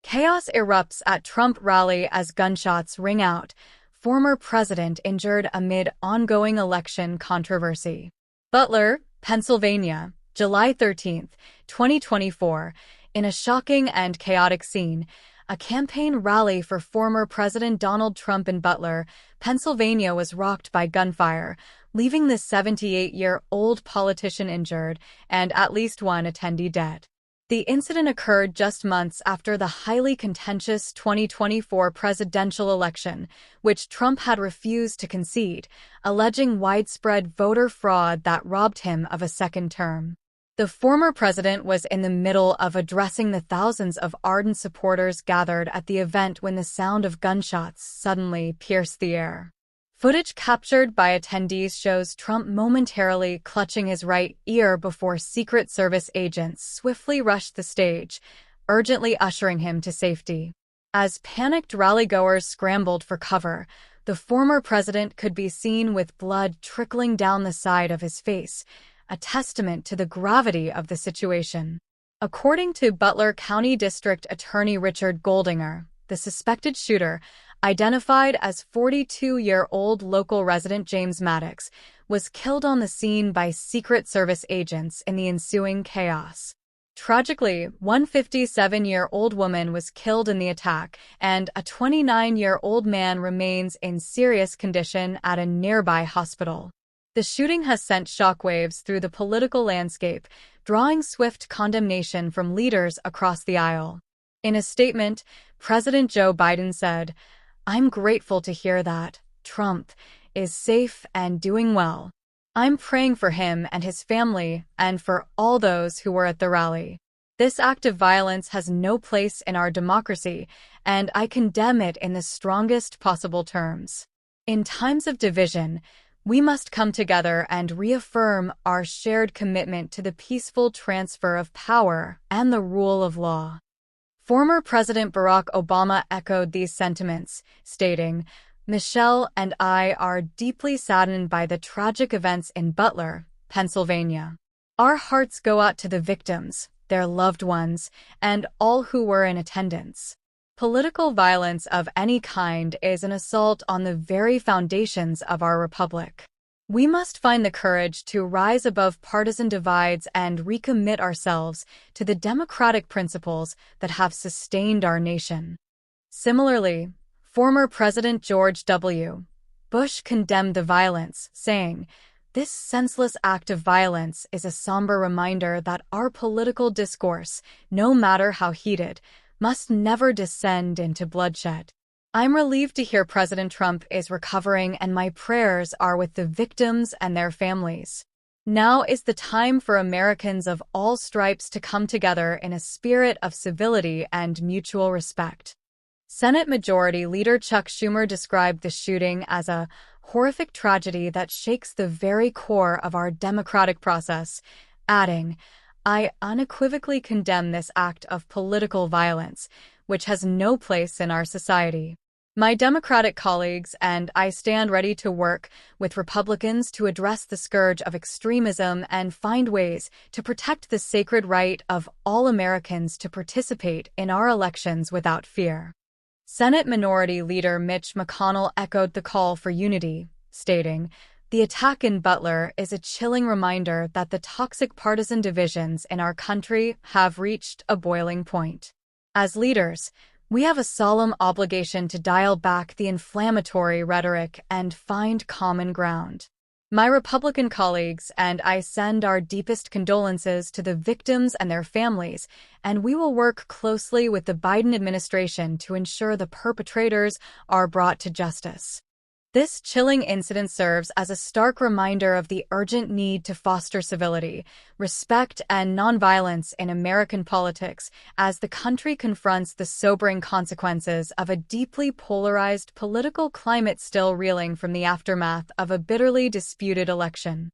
Chaos erupts at Trump rally as gunshots ring out. Former president injured amid ongoing election controversy. Butler, Pennsylvania, July 13, 2024. In a shocking and chaotic scene, a campaign rally for former President Donald Trump in Butler, Pennsylvania was rocked by gunfire, leaving the 78-year-old politician injured and at least one attendee dead. The incident occurred just months after the highly contentious 2024 presidential election, which Trump had refused to concede, alleging widespread voter fraud that robbed him of a second term. The former president was in the middle of addressing the thousands of ardent supporters gathered at the event when the sound of gunshots suddenly pierced the air. Footage captured by attendees shows Trump momentarily clutching his right ear before Secret Service agents swiftly rushed the stage, urgently ushering him to safety. As panicked rallygoers scrambled for cover, the former president could be seen with blood trickling down the side of his face, a testament to the gravity of the situation. According to Butler County District Attorney Richard Goldinger, the suspected shooter, identified as 42-year-old local resident James Maddox, was killed on the scene by Secret Service agents in the ensuing chaos. Tragically, one 57-year-old woman was killed in the attack, and a 29-year-old man remains in serious condition at a nearby hospital. The shooting has sent shockwaves through the political landscape, drawing swift condemnation from leaders across the aisle. In a statement, President Joe Biden said, "I'm grateful to hear that Trump is safe and doing well. I'm praying for him and his family and for all those who were at the rally. This act of violence has no place in our democracy, and I condemn it in the strongest possible terms. In times of division, we must come together and reaffirm our shared commitment to the peaceful transfer of power and the rule of law." Former President Barack Obama echoed these sentiments, stating, "Michelle and I are deeply saddened by the tragic events in Butler, Pennsylvania. Our hearts go out to the victims, their loved ones, and all who were in attendance. Political violence of any kind is an assault on the very foundations of our republic. We must find the courage to rise above partisan divides and recommit ourselves to the democratic principles that have sustained our nation." Similarly, former President George W. Bush condemned the violence, saying, "This senseless act of violence is a somber reminder that our political discourse, no matter how heated, must never descend into bloodshed. I'm relieved to hear President Trump is recovering, and my prayers are with the victims and their families. Now is the time for Americans of all stripes to come together in a spirit of civility and mutual respect." Senate Majority Leader Chuck Schumer described the shooting as a horrific tragedy that shakes the very core of our democratic process, adding, "I unequivocally condemn this act of political violence, which has no place in our society. My Democratic colleagues and I stand ready to work with Republicans to address the scourge of extremism and find ways to protect the sacred right of all Americans to participate in our elections without fear." Senate Minority Leader Mitch McConnell echoed the call for unity, stating, "The attack in Butler is a chilling reminder that the toxic partisan divisions in our country have reached a boiling point. As leaders, we have a solemn obligation to dial back the inflammatory rhetoric and find common ground. My Republican colleagues and I send our deepest condolences to the victims and their families, and we will work closely with the Biden administration to ensure the perpetrators are brought to justice." This chilling incident serves as a stark reminder of the urgent need to foster civility, respect, and nonviolence in American politics as the country confronts the sobering consequences of a deeply polarized political climate still reeling from the aftermath of a bitterly disputed election.